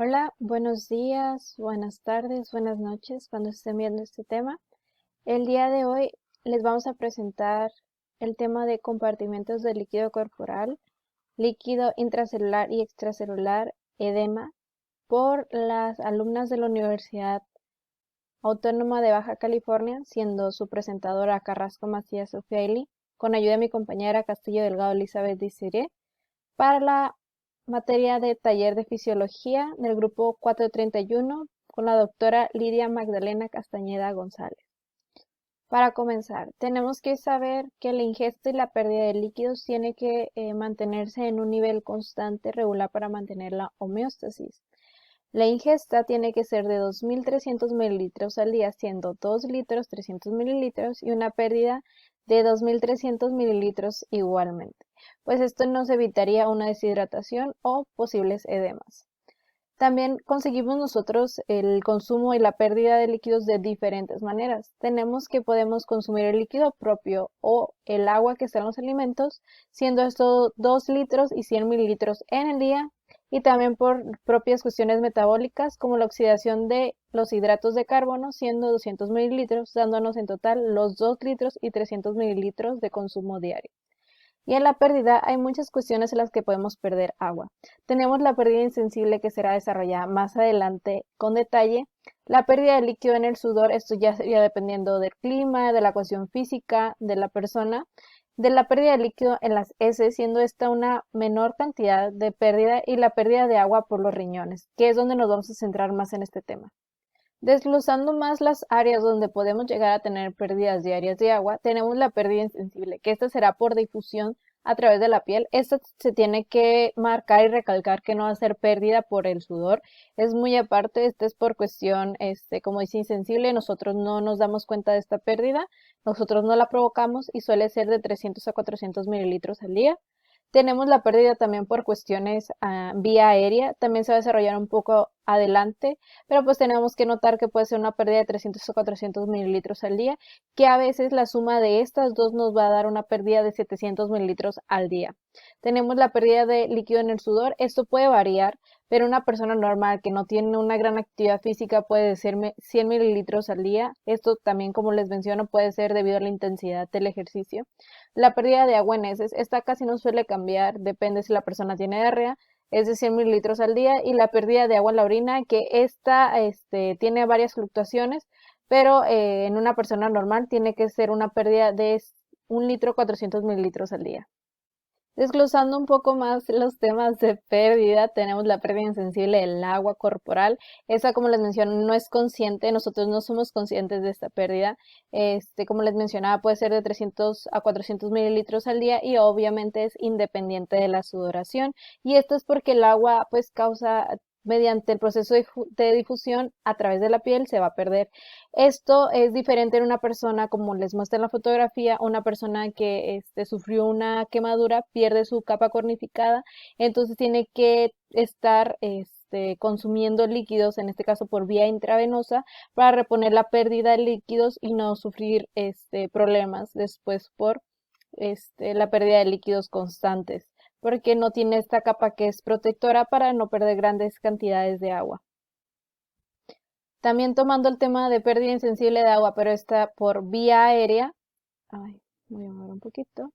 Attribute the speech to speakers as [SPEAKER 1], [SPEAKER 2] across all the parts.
[SPEAKER 1] Hola, buenos días, buenas tardes, buenas noches cuando estén viendo este tema. El día de hoy les vamos a presentar el tema de compartimentos del líquido corporal, líquido intracelular y extracelular, edema, por las alumnas de la Universidad Autónoma de Baja California, siendo su presentadora Carrasco Macías Sofiaili, con ayuda de mi compañera Castillo Delgado Elizabeth Disiré, para la materia de taller de fisiología del grupo 431 con la doctora Lidia Magdalena Castañeda González. Para comenzar, tenemos que saber que la ingesta y la pérdida de líquidos tiene que mantenerse en un nivel constante regular para mantener la homeostasis. La ingesta tiene que ser de 2.300 mililitros al día, siendo 2 litros 300 mililitros, y una pérdida de 2.300 mililitros igualmente, pues esto nos evitaría una deshidratación o posibles edemas. También conseguimos nosotros el consumo y la pérdida de líquidos de diferentes maneras. Tenemos que podemos consumir el líquido propio o el agua que está en los alimentos, siendo esto 2 litros y 100 mililitros en el día, y también por propias cuestiones metabólicas como la oxidación de los hidratos de carbono, siendo 200 mililitros, dándonos en total los 2 litros y 300 mililitros de consumo diario. Y en la pérdida hay muchas cuestiones en las que podemos perder agua. Tenemos la pérdida insensible, que será desarrollada más adelante con detalle. La pérdida de líquido en el sudor, esto ya sería dependiendo del clima, de la cuestión física de la persona. De la pérdida de líquido en las heces, siendo esta una menor cantidad de pérdida, y la pérdida de agua por los riñones, que es donde nos vamos a centrar más en este tema. Desglosando más las áreas donde podemos llegar a tener pérdidas diarias de agua, tenemos la pérdida insensible, que esta será por difusión a través de la piel. Esta se tiene que marcar y recalcar que no va a ser pérdida por el sudor. Es muy aparte, esta es por cuestión, como dice, insensible. Nosotros no nos damos cuenta de esta pérdida, nosotros no la provocamos y suele ser de 300 a 400 mililitros al día. Tenemos la pérdida también por cuestiones vía aérea, también se va a desarrollar un poco adelante, pero pues tenemos que notar que puede ser una pérdida de 300 o 400 mililitros al día, que a veces la suma de estas dos nos va a dar una pérdida de 700 mililitros al día. Tenemos la pérdida de líquido en el sudor, esto puede variar, pero una persona normal que no tiene una gran actividad física puede ser 100 mililitros al día. Esto también, como les menciono, puede ser debido a la intensidad del ejercicio. La pérdida de agua en heces, esta casi no suele cambiar, depende si la persona tiene diarrea, es de 100 mililitros al día. Y la pérdida de agua en la orina, que esta tiene varias fluctuaciones, pero en una persona normal tiene que ser una pérdida de 1 litro 400 mililitros al día. Desglosando un poco más los temas de pérdida, tenemos la pérdida insensible del agua corporal. Esa, como les menciono, no es consciente, nosotros no somos conscientes de esta pérdida. Como les mencionaba, puede ser de 300 a 400 mililitros al día, y obviamente es independiente de la sudoración. Y esto es porque el agua pues causa, mediante el proceso de difusión a través de la piel, se va a perder. Esto es diferente en una persona, como les muestra en la fotografía, una persona que sufrió una quemadura, pierde su capa cornificada, entonces tiene que estar consumiendo líquidos, en este caso por vía intravenosa, para reponer la pérdida de líquidos y no sufrir problemas después por la pérdida de líquidos constantes, porque no tiene esta capa que es protectora para no perder grandes cantidades de agua. También tomando el tema de pérdida insensible de agua, pero esta por vía aérea. Ay, voy a mover un poquito.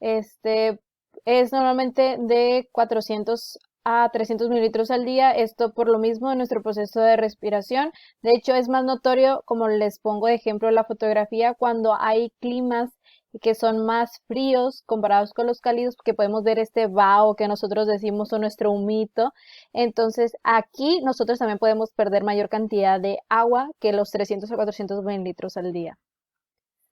[SPEAKER 1] Este es normalmente de 400 a 300 mililitros al día. Esto por lo mismo de nuestro proceso de respiración. De hecho, es más notorio, como les pongo de ejemplo en la fotografía, cuando hay climas que son más fríos comparados con los cálidos, porque podemos ver este vaho que nosotros decimos, o nuestro humito. Entonces aquí nosotros también podemos perder mayor cantidad de agua que los 300 a 400 mililitros al día.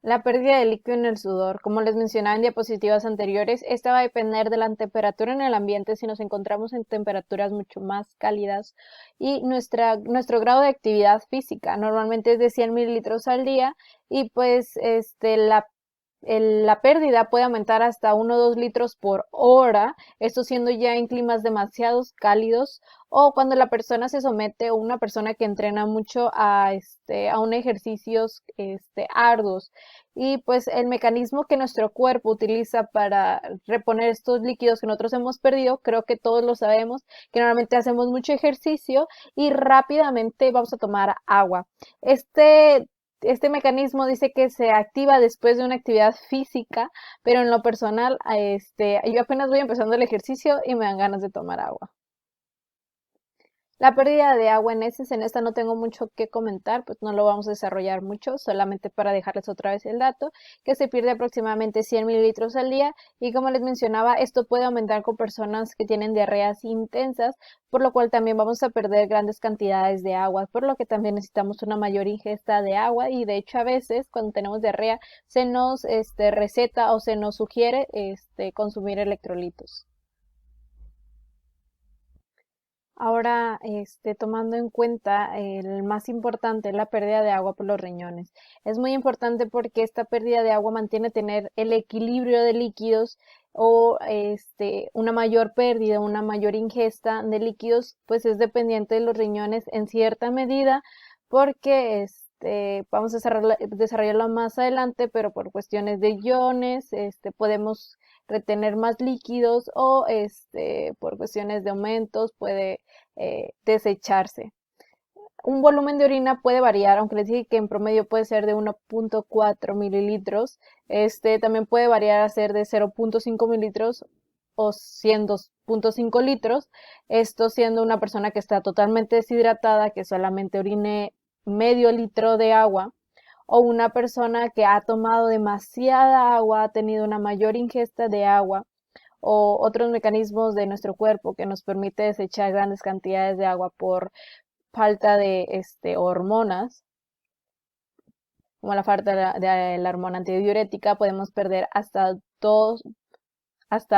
[SPEAKER 1] La pérdida de líquido en el sudor, como les mencionaba en diapositivas anteriores, esta va a depender de la temperatura en el ambiente. Si nos encontramos en temperaturas mucho más cálidas, y nuestro grado de actividad física normalmente es de 100 mililitros al día, y pues la la pérdida puede aumentar hasta 1 o 2 litros por hora, esto siendo ya en climas demasiado cálidos o cuando la persona se somete o una persona que entrena mucho a un ejercicios arduos. Y pues el mecanismo que nuestro cuerpo utiliza para reponer estos líquidos que nosotros hemos perdido, creo que todos lo sabemos, que normalmente hacemos mucho ejercicio y rápidamente vamos a tomar agua. Este mecanismo dice que se activa después de una actividad física, pero en lo personal, yo apenas voy empezando el ejercicio y me dan ganas de tomar agua. La pérdida de agua en esta no tengo mucho que comentar, pues no lo vamos a desarrollar mucho, solamente para dejarles otra vez el dato, que se pierde aproximadamente 100 mililitros al día y como les mencionaba, esto puede aumentar con personas que tienen diarreas intensas, por lo cual también vamos a perder grandes cantidades de agua, por lo que también necesitamos una mayor ingesta de agua y de hecho a veces cuando tenemos diarrea se nos receta o se nos sugiere consumir electrolitos. Ahora, tomando en cuenta el más importante, la pérdida de agua por los riñones. Es muy importante porque esta pérdida de agua mantiene tener el equilibrio de líquidos o una mayor pérdida, una mayor ingesta de líquidos, pues es dependiente de los riñones en cierta medida porque vamos a desarrollarlo más adelante, pero por cuestiones de iones, podemos retener más líquidos o por cuestiones de aumentos puede desecharse. Un volumen de orina puede variar, aunque les dije que en promedio puede ser de 1.4 mililitros, también puede variar a ser de 0.5 mililitros o 100.5 litros, esto siendo una persona que está totalmente deshidratada, que solamente orine medio litro de agua, o una persona que ha tomado demasiada agua, ha tenido una mayor ingesta de agua, o otros mecanismos de nuestro cuerpo que nos permite desechar grandes cantidades de agua por falta de hormonas, como la falta de la hormona antidiurética, podemos perder hasta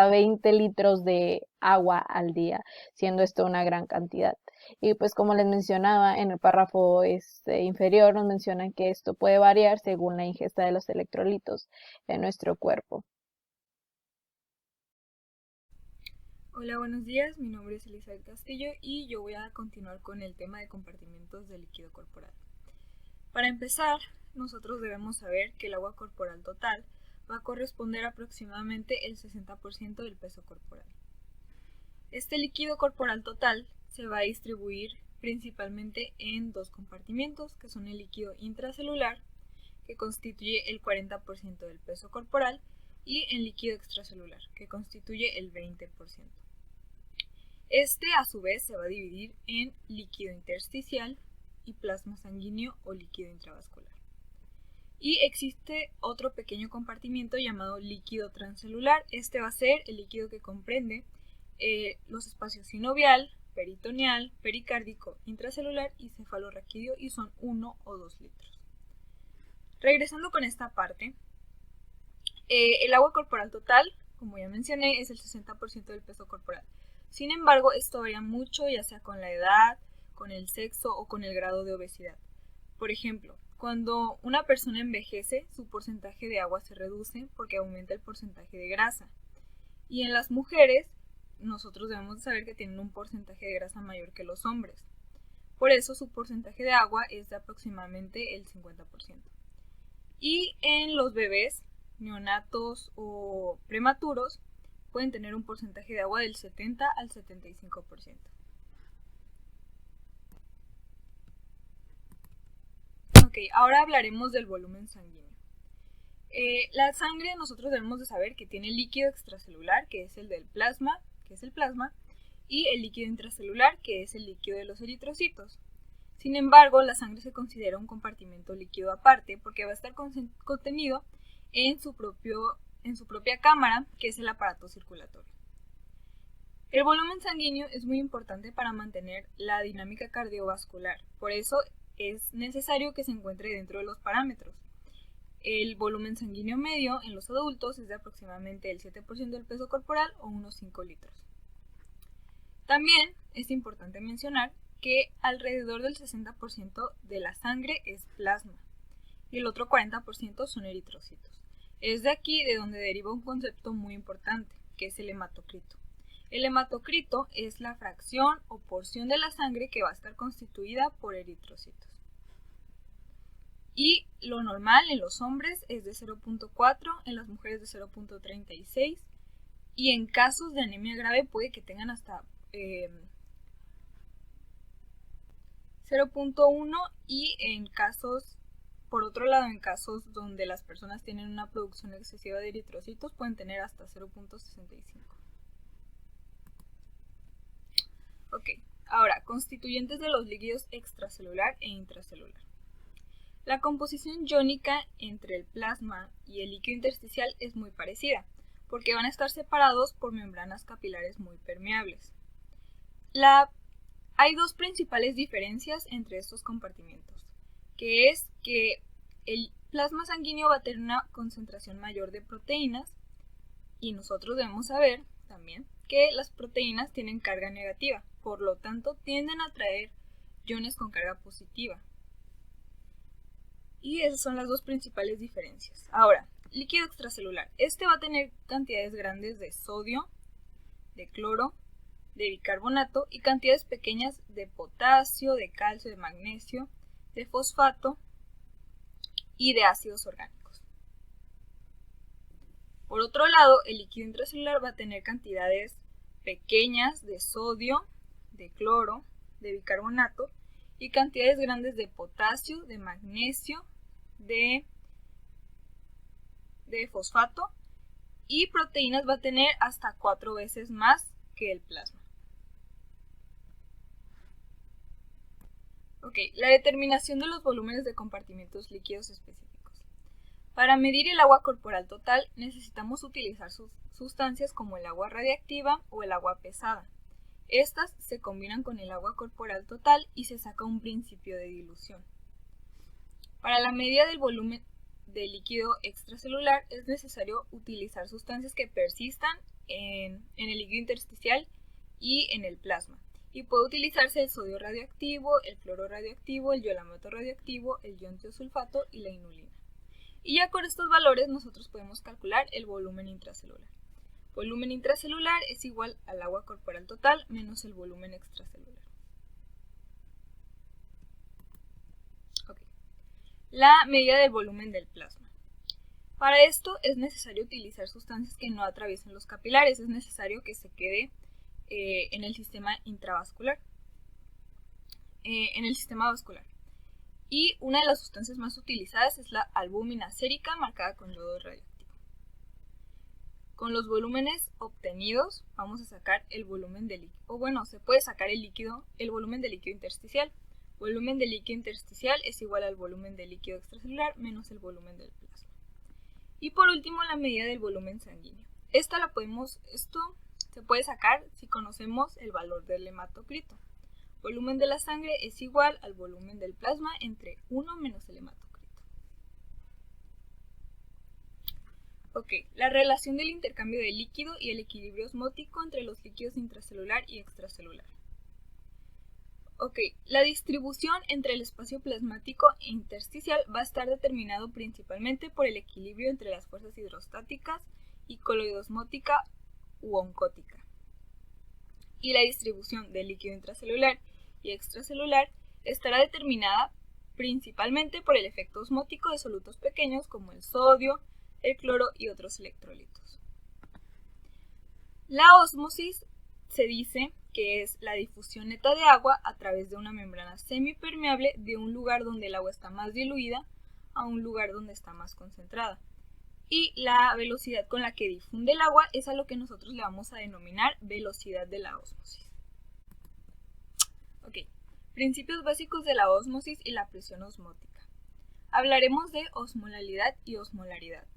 [SPEAKER 1] 20 litros de agua al día, siendo esto una gran cantidad. Y pues como les mencionaba en el párrafo inferior, nos mencionan que esto puede variar según la ingesta de los electrolitos en nuestro cuerpo.
[SPEAKER 2] Hola, buenos días. Mi nombre es Elizabeth Castillo y yo voy a continuar con el tema de compartimentos de líquido corporal. Para empezar, nosotros debemos saber que el agua corporal total va a corresponder aproximadamente el 60% del peso corporal. Este líquido corporal total se va a distribuir principalmente en dos compartimentos, que son el líquido intracelular, que constituye el 40% del peso corporal, y el líquido extracelular, que constituye el 20%. Este a su vez se va a dividir en líquido intersticial y plasma sanguíneo o líquido intravascular. Y existe otro pequeño compartimiento llamado líquido transcelular. Este va a ser el líquido que comprende los espacios sinovial, peritoneal, pericárdico, intracelular y cefalorraquídeo y son 1 o 2 litros. Regresando con esta parte, el agua corporal total, como ya mencioné, es el 60% del peso corporal. Sin embargo, esto varía mucho, ya sea con la edad, con el sexo o con el grado de obesidad. Por ejemplo, cuando una persona envejece, su porcentaje de agua se reduce porque aumenta el porcentaje de grasa. Y en las mujeres, nosotros debemos saber que tienen un porcentaje de grasa mayor que los hombres. Por eso su porcentaje de agua es de aproximadamente el 50%. Y en los bebés, neonatos o prematuros, pueden tener un porcentaje de agua del 70 al 75%. Ok, ahora hablaremos del volumen sanguíneo. La sangre nosotros debemos de saber que tiene líquido extracelular, que es el del plasma, y el líquido intracelular, que es el líquido de los eritrocitos. Sin embargo, la sangre se considera un compartimento líquido aparte porque va a estar contenido en su propia cámara, que es el aparato circulatorio. El volumen sanguíneo es muy importante para mantener la dinámica cardiovascular, por eso es necesario que se encuentre dentro de los parámetros. El volumen sanguíneo medio en los adultos es de aproximadamente el 7% del peso corporal o unos 5 litros. También es importante mencionar que alrededor del 60% de la sangre es plasma y el otro 40% son eritrocitos. Es de aquí de donde deriva un concepto muy importante, que es el hematocrito. El hematocrito es la fracción o porción de la sangre que va a estar constituida por eritrocitos. Y lo normal en los hombres es de 0.4, en las mujeres de 0.36 y en casos de anemia grave puede que tengan hasta 0.1 y en casos, por otro lado, en casos donde las personas tienen una producción excesiva de eritrocitos pueden tener hasta 0.65. Ok, ahora, constituyentes de los líquidos extracelular e intracelular. La composición iónica entre el plasma y el líquido intersticial es muy parecida, porque van a estar separados por membranas capilares muy permeables. Hay dos principales diferencias entre estos compartimientos, que es que el plasma sanguíneo va a tener una concentración mayor de proteínas y nosotros debemos saber también que las proteínas tienen carga negativa, por lo tanto tienden a atraer iones con carga positiva. Y esas son las dos principales diferencias. Ahora, líquido extracelular. Este va a tener cantidades grandes de sodio, de cloro, de bicarbonato y cantidades pequeñas de potasio, de calcio, de magnesio, de fosfato y de ácidos orgánicos. Por otro lado, el líquido intracelular va a tener cantidades pequeñas de sodio, de cloro, de bicarbonato y cantidades grandes de potasio, de magnesio, de fosfato y proteínas va a tener hasta 4 veces más que el plasma. Ok, la determinación de los volúmenes de compartimentos líquidos específicos. Para medir el agua corporal total necesitamos utilizar sustancias como el agua radiactiva o el agua pesada. Estas se combinan con el agua corporal total y se saca un principio de dilución. Para la medida del volumen del líquido extracelular es necesario utilizar sustancias que persistan en el líquido intersticial y en el plasma. Y puede utilizarse el sodio radioactivo, el cloro radioactivo, el iolamato radioactivo, el ion tiosulfato y la inulina. Y ya con estos valores nosotros podemos calcular el volumen intracelular. Volumen intracelular es igual al agua corporal total menos el volumen extracelular. Okay. La medida del volumen del plasma. Para esto es necesario utilizar sustancias que no atraviesen los capilares, es necesario que se quede en el sistema intravascular, en el sistema vascular. Y una de las sustancias más utilizadas es la albúmina sérica marcada con yodo radioactivo. Con los volúmenes obtenidos vamos a sacar el volumen del líquido, o bueno, se puede sacar el volumen del líquido intersticial. Volumen del líquido intersticial es igual al volumen del líquido extracelular menos el volumen del plasma. Y por último, la medida del volumen sanguíneo. Esto se puede sacar si conocemos el valor del hematocrito. Volumen de la sangre es igual al volumen del plasma entre 1 menos el hematocrito. Ok, la relación del intercambio de líquido y el equilibrio osmótico entre los líquidos intracelular y extracelular. Ok, la distribución entre el espacio plasmático e intersticial va a estar determinado principalmente por el equilibrio entre las fuerzas hidrostáticas y coloidosmótica u oncótica. Y la distribución del líquido intracelular y extracelular estará determinada principalmente por el efecto osmótico de solutos pequeños como el sodio, el cloro y otros electrolitos. La ósmosis se dice que es la difusión neta de agua a través de una membrana semipermeable de un lugar donde el agua está más diluida a un lugar donde está más concentrada. Y la velocidad con la que difunde el agua es a lo que nosotros le vamos a denominar velocidad de la ósmosis. Ok, principios básicos de la ósmosis y la presión osmótica. Hablaremos de osmolalidad y osmolaridad.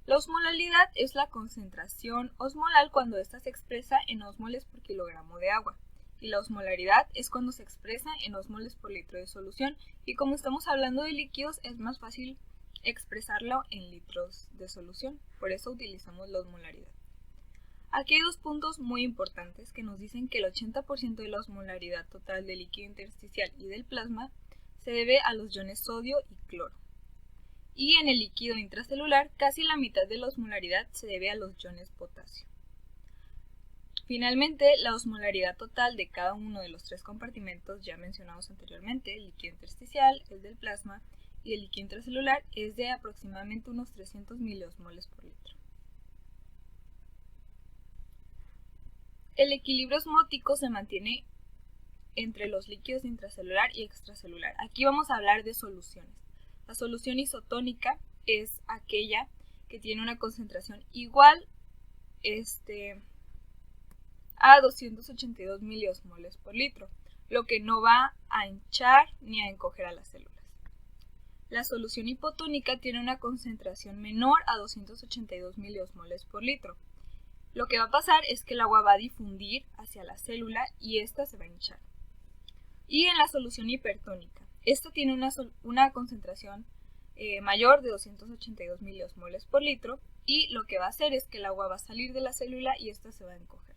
[SPEAKER 2] La osmolalidad es la concentración osmolar cuando ésta se expresa en osmoles por kilogramo de agua. Y la osmolaridad es cuando se expresa en osmoles por litro de solución. Y como estamos hablando de líquidos, es más fácil expresarlo en litros de solución. Por eso utilizamos la osmolaridad. Aquí hay dos puntos muy importantes que nos dicen que el 80% de la osmolaridad total del líquido intersticial y del plasma se debe a los iones sodio y cloro. Y en el líquido intracelular, casi la mitad de la osmolaridad se debe a los iones potasio. Finalmente, la osmolaridad total de cada uno de los tres compartimentos ya mencionados anteriormente, el líquido intersticial, el del plasma y el líquido intracelular, es de aproximadamente unos 300 miliosmoles por litro. El equilibrio osmótico se mantiene entre los líquidos intracelular y extracelular. Aquí vamos a hablar de soluciones. La solución isotónica es aquella que tiene una concentración igual a 282 miliosmoles por litro, lo que no va a hinchar ni a encoger a las células. La solución hipotónica tiene una concentración menor a 282 miliosmoles por litro. Lo que va a pasar es que el agua va a difundir hacia la célula y ésta se va a hinchar. Y en la solución hipertónica, esta tiene una concentración mayor de 282 miliosmoles por litro y lo que va a hacer es que el agua va a salir de la célula y ésta se va a encoger.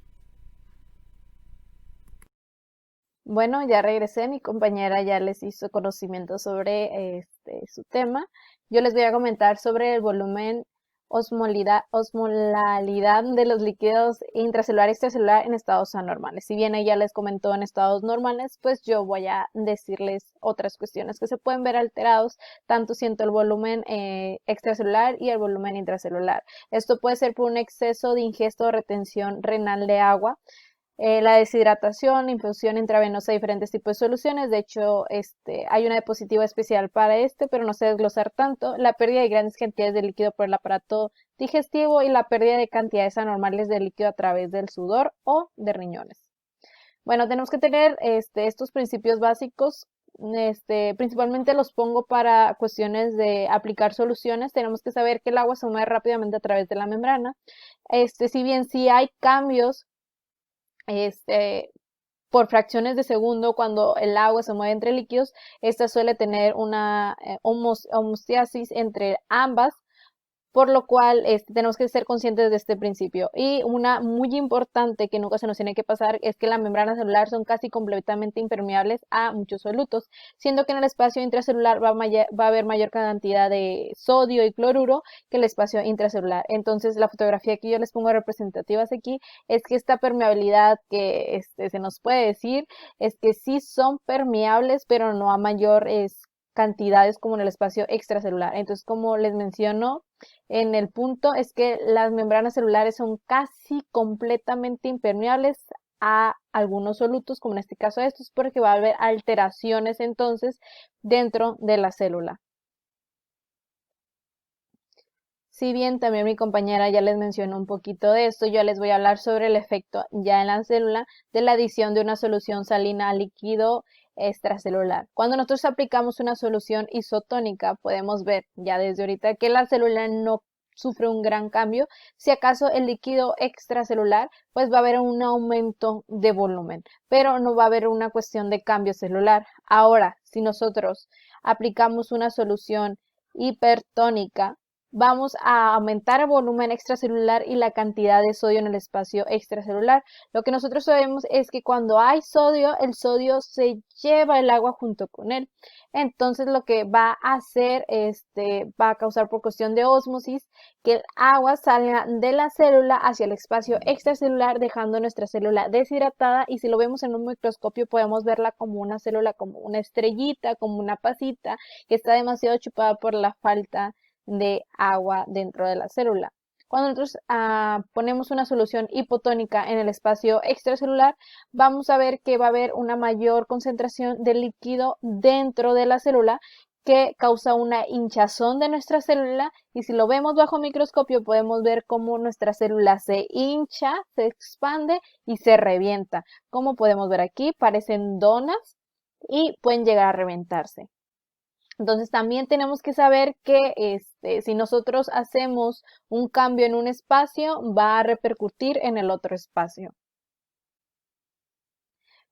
[SPEAKER 1] Bueno, ya regresé, mi compañera ya les hizo conocimiento sobre su tema. Yo les voy a comentar sobre el volumen osmolalidad de los líquidos intracelular y extracelular en estados anormales. Si bien ella les comentó en estados normales, pues yo voy a decirles otras cuestiones que se pueden ver alterados, tanto siendo el volumen extracelular y el volumen intracelular. Esto puede ser por un exceso de ingesta o retención renal de agua, la deshidratación, infusión intravenosa de diferentes tipos de soluciones. De hecho, hay una diapositiva especial para pero no sé desglosar tanto. La pérdida de grandes cantidades de líquido por el aparato digestivo y la pérdida de cantidades anormales de líquido a través del sudor o de riñones. Bueno, tenemos que tener estos principios básicos. Principalmente los pongo para cuestiones de aplicar soluciones. Tenemos que saber que el agua se mueve rápidamente a través de la membrana. Si bien sí hay cambios por fracciones de segundo cuando el agua se mueve entre líquidos, esta suele tener una homeostasis entre ambas, por lo cual tenemos que ser conscientes de este principio. Y una muy importante que nunca se nos tiene que pasar es que las membranas celulares son casi completamente impermeables a muchos solutos, siendo que en el espacio intracelular va a haber mayor cantidad de sodio y cloruro que el espacio intracelular. Entonces la fotografía que yo les pongo representativas aquí es que esta permeabilidad que se nos puede decir es que sí son permeables, pero no a mayor cantidades como en el espacio extracelular. Entonces, como les menciono en el punto, es que las membranas celulares son casi completamente impermeables a algunos solutos, como en este caso estos, porque va a haber alteraciones entonces dentro de la célula. Si bien también mi compañera ya les mencionó un poquito de esto, yo les voy a hablar sobre el efecto ya en la célula de la adición de una solución salina a líquido extracelular. Cuando nosotros aplicamos una solución isotónica, podemos ver ya desde ahorita que la célula no sufre un gran cambio. Si acaso el líquido extracelular, pues va a haber un aumento de volumen, pero no va a haber una cuestión de cambio celular. Ahora, si nosotros aplicamos una solución hipertónica, vamos a aumentar el volumen extracelular y la cantidad de sodio en el espacio extracelular. Lo que nosotros sabemos es que cuando hay sodio, el sodio se lleva el agua junto con él. Entonces lo que va a hacer, va a causar por cuestión de ósmosis que el agua salga de la célula hacia el espacio extracelular, dejando nuestra célula deshidratada. Y si lo vemos en un microscopio, podemos verla como una célula, como una estrellita, como una pasita, que está demasiado chupada por la falta de agua dentro de la célula. Cuando nosotros ponemos una solución hipotónica en el espacio extracelular, vamos a ver que va a haber una mayor concentración de líquido dentro de la célula que causa una hinchazón de nuestra célula, y si lo vemos bajo microscopio podemos ver cómo nuestra célula se hincha, se expande y se revienta. Como podemos ver aquí, parecen donas y pueden llegar a reventarse. Entonces también tenemos que saber que si nosotros hacemos un cambio en un espacio, va a repercutir en el otro espacio.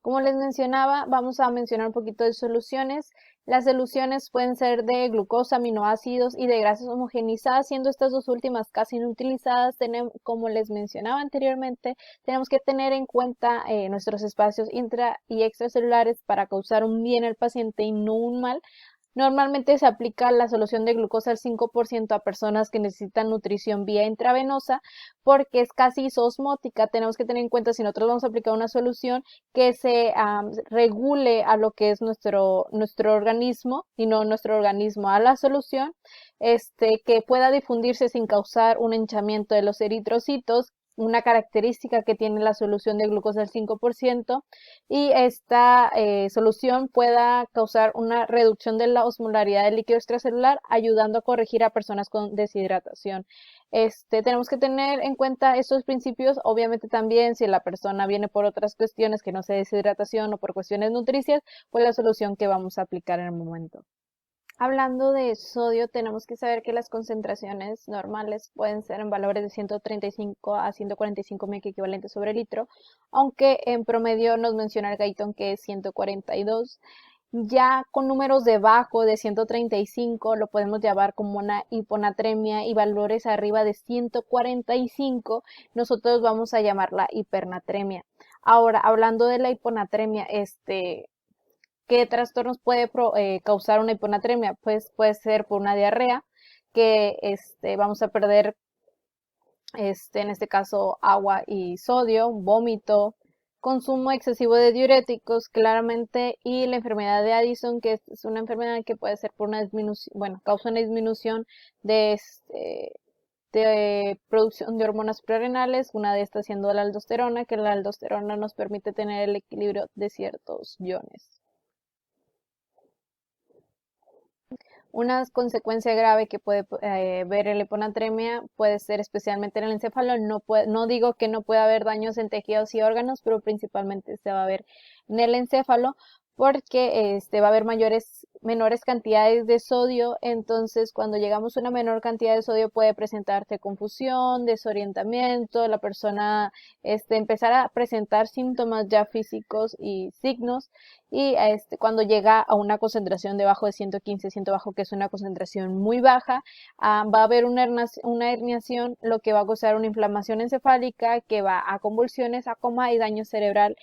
[SPEAKER 1] Como les mencionaba, vamos a mencionar un poquito de soluciones. Las soluciones pueden ser de glucosa, aminoácidos y de grasas homogenizadas, siendo estas dos últimas casi inutilizadas. Como les mencionaba anteriormente, tenemos que tener en cuenta nuestros espacios intra y extracelulares para causar un bien al paciente y no un mal. Normalmente se aplica la solución de glucosa al 5% a personas que necesitan nutrición vía intravenosa porque es casi isosmótica. Tenemos que tener en cuenta si nosotros vamos a aplicar una solución que se regule a lo que es nuestro organismo y no nuestro organismo a la solución, que pueda difundirse sin causar un hinchamiento de los eritrocitos, una característica que tiene la solución de glucosa al 5%, y esta solución pueda causar una reducción de la osmolaridad del líquido extracelular, ayudando a corregir a personas con deshidratación. Tenemos que tener en cuenta estos principios, obviamente también si la persona viene por otras cuestiones que no sea deshidratación o por cuestiones nutricias, pues la solución que vamos a aplicar en el momento. Hablando de sodio, tenemos que saber que las concentraciones normales pueden ser en valores de 135 a 145 microequivalentes sobre litro, aunque en promedio nos menciona el Guyton que es 142. Ya con números debajo de 135 lo podemos llamar como una hiponatremia, y valores arriba de 145 nosotros vamos a llamarla hipernatremia. Ahora, hablando de la hiponatremia, ¿qué trastornos puede causar una hiponatremia? Pues puede ser por una diarrea, que vamos a perder, en este caso, agua y sodio, vómito, consumo excesivo de diuréticos, claramente, y la enfermedad de Addison, que es una enfermedad que puede ser por una disminución, bueno, causa una disminución de producción de hormonas suprarrenales, una de estas siendo la aldosterona, que la aldosterona nos permite tener el equilibrio de ciertos iones. Una consecuencia grave que puede ver en la hiponatremia puede ser especialmente en el encéfalo. No digo que no pueda haber daños en tejidos y órganos, pero principalmente se va a ver en el encéfalo porque va a haber menores cantidades de sodio. Entonces, cuando llegamos a una menor cantidad de sodio puede presentarse confusión, desorientamiento, la persona empezar a presentar síntomas ya físicos y signos. Y cuando llega a una concentración debajo de 115, siento bajo, que es una concentración muy baja, va a haber una herniación, lo que va a causar una inflamación encefálica que va a convulsiones, a coma y daño cerebral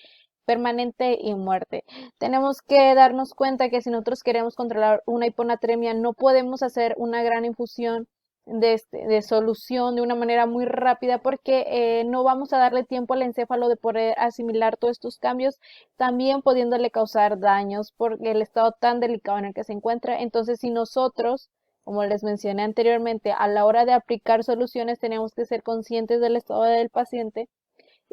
[SPEAKER 1] permanente y muerte. Tenemos que darnos cuenta que si nosotros queremos controlar una hiponatremia, no podemos hacer una gran infusión de solución de una manera muy rápida porque no vamos a darle tiempo al encéfalo de poder asimilar todos estos cambios, también pudiéndole causar daños por el estado tan delicado en el que se encuentra. Entonces, si nosotros, como les mencioné anteriormente, a la hora de aplicar soluciones tenemos que ser conscientes del estado del paciente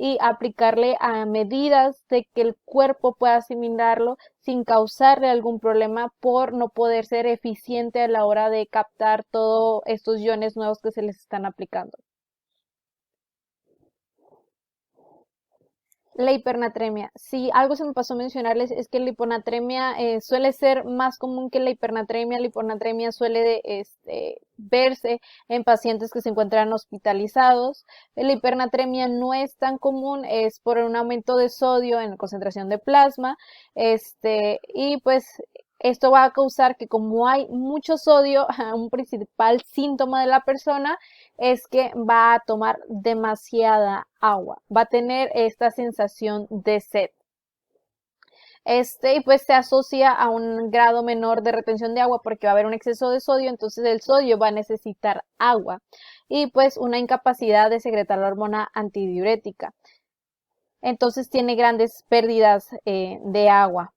[SPEAKER 1] y aplicarle a medidas de que el cuerpo pueda asimilarlo sin causarle algún problema por no poder ser eficiente a la hora de captar todos estos iones nuevos que se les están aplicando. La hipernatremia. Si algo se me pasó a mencionarles es que la hiponatremia suele ser más común que la hipernatremia. La hiponatremia suele verse en pacientes que se encuentran hospitalizados. La hipernatremia no es tan común, es por un aumento de sodio en concentración de plasma. Y pues esto va a causar que, como hay mucho sodio, un principal síntoma de la persona es que va a tomar demasiada agua, va a tener esta sensación de sed. Y pues se asocia a un grado menor de retención de agua porque va a haber un exceso de sodio, entonces el sodio va a necesitar agua, y pues una incapacidad de secretar la hormona antidiurética. Entonces tiene grandes pérdidas de agua.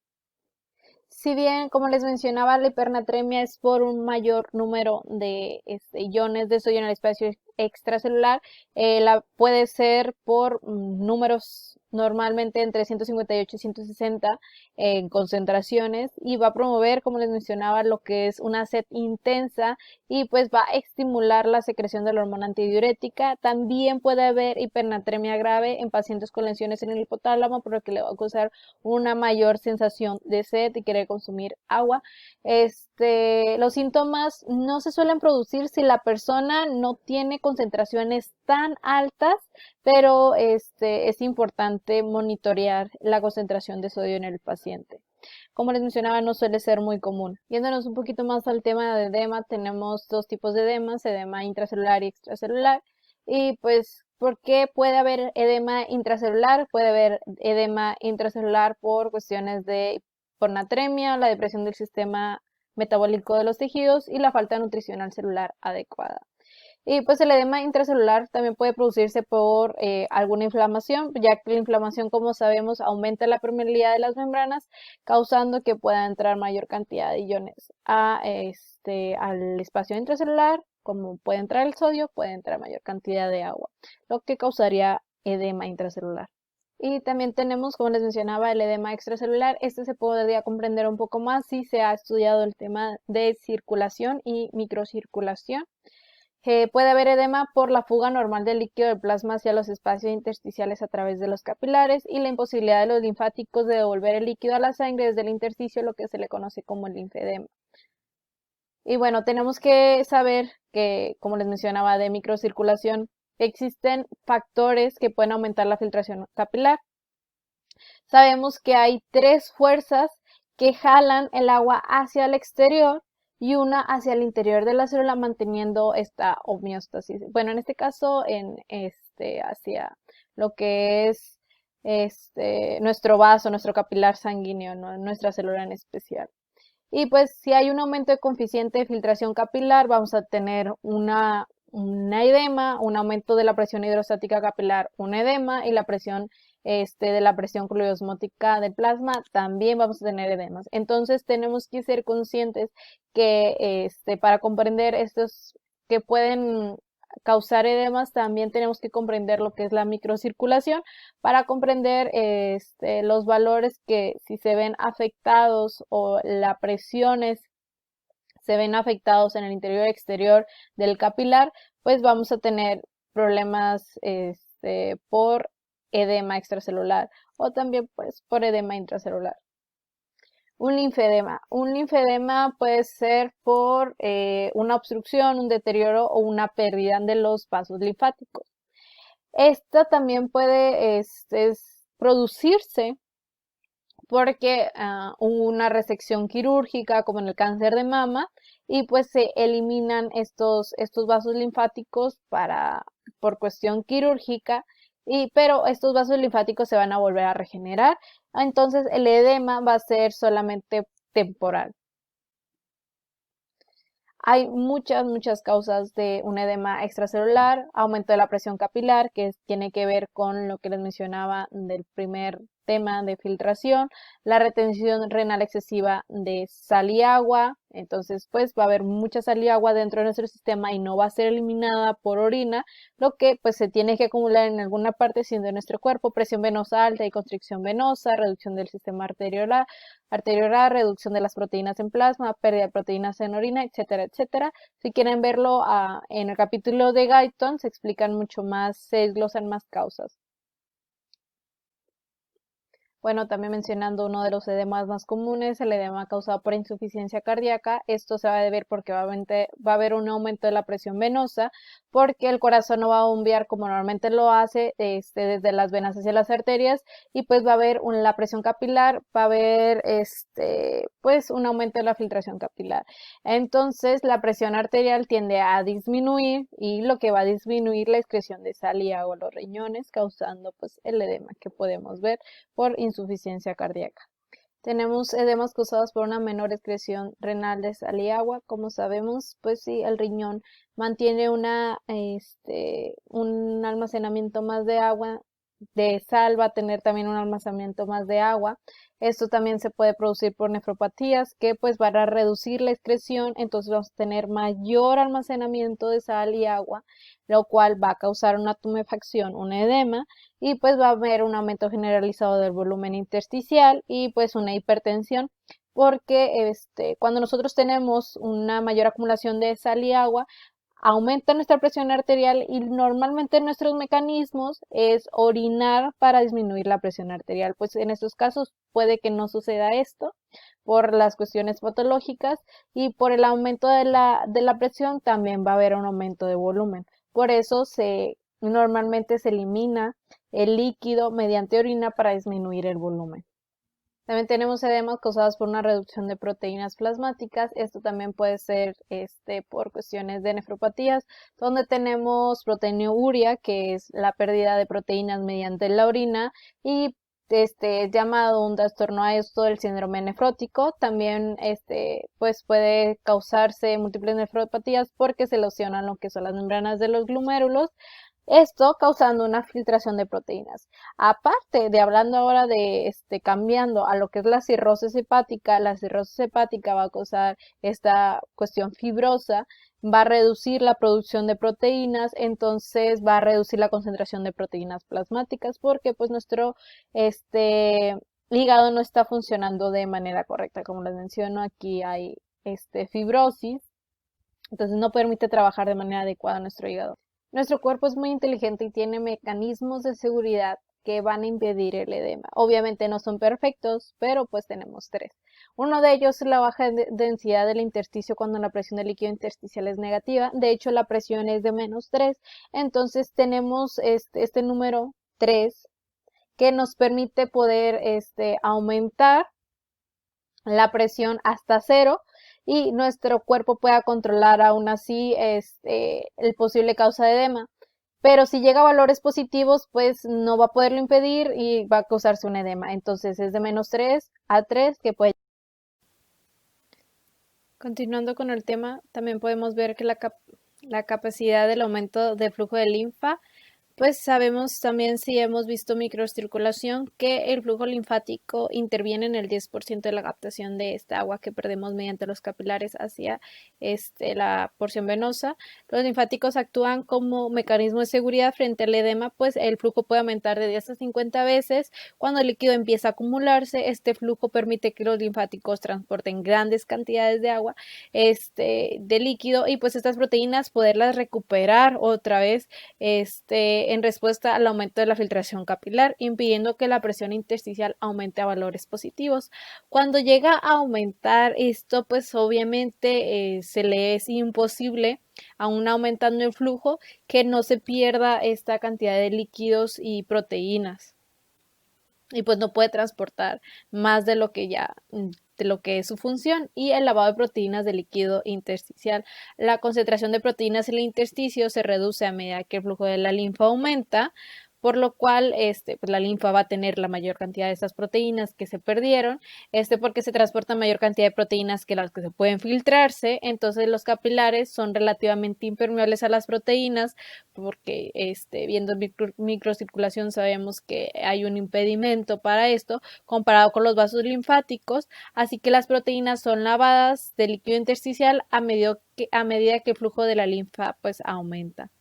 [SPEAKER 1] Si bien, como les mencionaba, la hipernatremia es por un mayor número de iones de sodio en el espacio extracelular, puede ser por números normalmente entre 158 y 160 en concentraciones, y va a promover, como les mencionaba, lo que es una sed intensa, y pues va a estimular la secreción de la hormona antidiurética. También puede haber hipernatremia grave en pacientes con lesiones en el hipotálamo, por lo que le va a causar una mayor sensación de sed y querer consumir agua. Los síntomas no se suelen producir si la persona no tiene concentraciones tan altas, pero es importante monitorear la concentración de sodio en el paciente. Como les mencionaba, no suele ser muy común. Yéndonos un poquito más al tema de edema, tenemos dos tipos de edemas: edema intracelular y extracelular. Y pues, ¿por qué puede haber edema intracelular? Puede haber edema intracelular por cuestiones de hiponatremia, la depresión del sistema metabólico de los tejidos y la falta nutricional celular adecuada. Y pues el edema intracelular también puede producirse por alguna inflamación, ya que la inflamación, como sabemos, aumenta la permeabilidad de las membranas, causando que pueda entrar mayor cantidad de iones al espacio intracelular. Como puede entrar el sodio, puede entrar mayor cantidad de agua, lo que causaría edema intracelular. Y también tenemos, como les mencionaba, el edema extracelular. Este se podría comprender un poco más si se ha estudiado el tema de circulación y microcirculación. Puede haber edema por la fuga normal del líquido del plasma hacia los espacios intersticiales a través de los capilares y la imposibilidad de los linfáticos de devolver el líquido a la sangre desde el intersticio, lo que se le conoce como el linfedema. Y bueno, tenemos que saber que, como les mencionaba, de microcirculación, existen factores que pueden aumentar la filtración capilar. Sabemos que hay 3 fuerzas que jalan el agua hacia el exterior y una hacia el interior de la célula manteniendo esta homeostasis. Bueno, en este caso hacia lo que es nuestro vaso, nuestro capilar sanguíneo, ¿no? Nuestra célula en especial. Y pues si hay un aumento de coeficiente de filtración capilar, vamos a tener una edema, un aumento de la presión hidrostática capilar, un edema, y la presión de la presión fluidoosmótica del plasma, también vamos a tener edemas. Entonces tenemos que ser conscientes que para comprender estos que pueden causar edemas, también tenemos que comprender lo que es la microcirculación para comprender los valores que si se ven afectados o las presiones se ven afectados en el interior y exterior del capilar, pues vamos a tener problemas por edema extracelular o también pues por edema intracelular. Un linfedema. Un linfedema puede ser por una obstrucción, un deterioro o una pérdida de los vasos linfáticos. Esta también puede producirse porque hubo una resección quirúrgica, como en el cáncer de mama, y pues se eliminan estos vasos linfáticos por cuestión quirúrgica, pero estos vasos linfáticos se van a volver a regenerar, entonces el edema va a ser solamente temporal. Hay muchas causas de un edema extracelular, aumento de la presión capilar, que tiene que ver con lo que les mencionaba del primer tema de filtración, la retención renal excesiva de sal y agua, entonces pues va a haber mucha sal y agua dentro de nuestro sistema y no va a ser eliminada por orina, lo que pues se tiene que acumular en alguna parte siendo de nuestro cuerpo, presión venosa alta y constricción venosa, reducción del sistema arteriolar, reducción de las proteínas en plasma, pérdida de proteínas en orina, etcétera, etcétera. Si quieren verlo en el capítulo de Guyton, se explican mucho más, se desglosan más causas. Bueno, también mencionando uno de los edemas más comunes, el edema causado por insuficiencia cardíaca. Esto se va a deber porque va a haber un aumento de la presión venosa, porque el corazón no va a bombear como normalmente lo hace desde las venas hacia las arterias, y pues va a haber la presión capilar, va a haber pues un aumento de la filtración capilar. Entonces la presión arterial tiende a disminuir y lo que va a disminuir la excreción de sal y agua a los riñones, causando pues el edema que podemos ver por insuficiencia cardíaca. Tenemos edemas causados por una menor excreción renal de sal y agua. Como sabemos, pues sí, el riñón mantiene un almacenamiento más de agua, de sal va a tener también un almacenamiento más de agua. Esto también se puede producir por nefropatías que pues van a reducir la excreción, entonces vamos a tener mayor almacenamiento de sal y agua, lo cual va a causar una tumefacción, un edema, y pues va a haber un aumento generalizado del volumen intersticial y pues una hipertensión, porque cuando nosotros tenemos una mayor acumulación de sal y agua, aumenta nuestra presión arterial y normalmente nuestros mecanismos es orinar para disminuir la presión arterial. Pues en estos casos puede que no suceda esto por las cuestiones patológicas, y por el aumento de la presión también va a haber un aumento de volumen. Por eso normalmente se elimina el líquido mediante orina para disminuir el volumen. También tenemos edemas causados por una reducción de proteínas plasmáticas. Esto también puede ser por cuestiones de nefropatías, donde tenemos proteinuria, que es la pérdida de proteínas mediante la orina, y es llamado un trastorno a esto del síndrome nefrótico. También pues puede causarse múltiples nefropatías porque se lesionan lo que son las membranas de los glomérulos, esto causando una filtración de proteínas. Aparte de hablando ahora de cambiando a lo que es la cirrosis hepática va a causar esta cuestión fibrosa, va a reducir la producción de proteínas, entonces va a reducir la concentración de proteínas plasmáticas porque pues nuestro hígado no está funcionando de manera correcta. Como les menciono, aquí hay fibrosis, entonces no permite trabajar de manera adecuada nuestro hígado. Nuestro cuerpo es muy inteligente y tiene mecanismos de seguridad que van a impedir el edema. Obviamente no son perfectos, pero pues tenemos tres. Uno de ellos es la baja densidad del intersticio cuando la presión del líquido intersticial es negativa. De hecho, la presión es de -3. Entonces tenemos este número 3 que nos permite poder aumentar la presión hasta 0 y nuestro cuerpo pueda controlar aún así el posible causa de edema. Pero si llega a valores positivos, pues no va a poderlo impedir y va a causarse un edema. Entonces es de -3 a 3 que puede. Continuando con el tema, también podemos ver que la capacidad del aumento de flujo de linfa, pues sabemos también, si hemos visto microcirculación, que el flujo linfático interviene en el 10% de la captación de esta agua que perdemos mediante los capilares hacia la porción venosa. Los linfáticos actúan como mecanismo de seguridad frente al edema, pues el flujo puede aumentar de 10 a 50 veces. Cuando el líquido empieza a acumularse, este flujo permite que los linfáticos transporten grandes cantidades de agua de líquido y pues estas proteínas poderlas recuperar otra vez en respuesta al aumento de la filtración capilar, impidiendo que la presión intersticial aumente a valores positivos. Cuando llega a aumentar esto, pues obviamente se le es imposible, aún aumentando el flujo, que no se pierda esta cantidad de líquidos y proteínas. Y pues no puede transportar más de lo que es su función. Y el lavado de proteínas del líquido intersticial. La concentración de proteínas en el intersticio se reduce a medida que el flujo de la linfa aumenta, por lo cual pues la linfa va a tener la mayor cantidad de estas proteínas que se perdieron, porque se transporta mayor cantidad de proteínas que las que se pueden filtrarse. Entonces los capilares son relativamente impermeables a las proteínas, porque viendo microcirculación sabemos que hay un impedimento para esto comparado con los vasos linfáticos, así que las proteínas son lavadas del líquido intersticial a medida que el flujo de la linfa pues aumenta.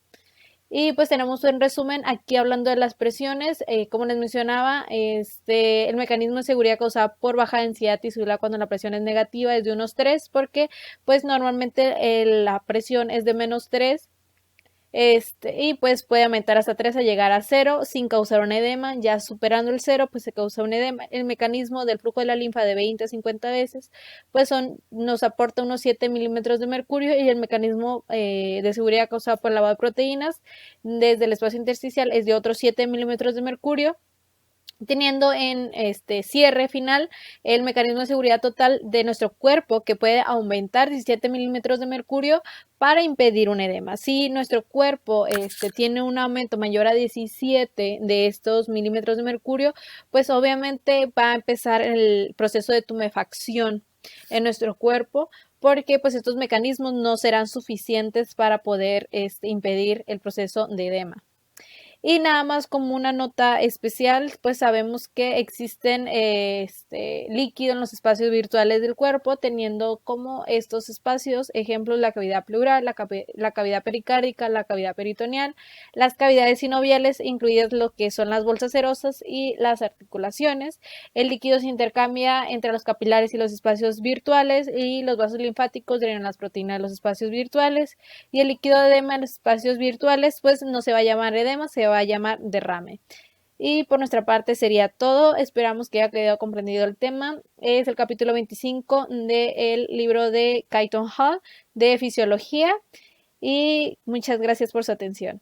[SPEAKER 1] Y pues tenemos un resumen aquí hablando de las presiones. Como les mencionaba, el mecanismo de seguridad causado por baja densidad tisular cuando la presión es negativa es de unos 3, porque pues normalmente la presión es de -3. Y pues puede aumentar hasta 3 a llegar a 0 sin causar un edema. Ya superando el 0 pues se causa un edema. El mecanismo del flujo de la linfa de 20 a 50 veces pues nos aporta unos 7 milímetros de mercurio, y el mecanismo de seguridad causado por el lavado de proteínas desde el espacio intersticial es de otros 7 milímetros de mercurio, teniendo en cierre final el mecanismo de seguridad total de nuestro cuerpo, que puede aumentar 17 milímetros de mercurio para impedir un edema. Si nuestro cuerpo tiene un aumento mayor a 17 de estos milímetros de mercurio, pues obviamente va a empezar el proceso de tumefacción en nuestro cuerpo, porque pues estos mecanismos no serán suficientes para poder impedir el proceso de edema. Y nada más como una nota especial, pues sabemos que existen líquido en los espacios virtuales del cuerpo, teniendo como estos espacios ejemplos la cavidad pleural, la cavidad pericárdica, la cavidad peritoneal, las cavidades sinoviales, incluidas lo que son las bolsas serosas y las articulaciones. El líquido se intercambia entre los capilares y los espacios virtuales, y los vasos linfáticos drenan las proteínas de los espacios virtuales, y el líquido de edema en los espacios virtuales pues no se va a llamar edema, se va a llamar derrame. Y por nuestra parte sería todo. Esperamos que haya quedado comprendido el tema. Es el capítulo 25 del libro de Keyton Hall de fisiología, y muchas gracias por su atención.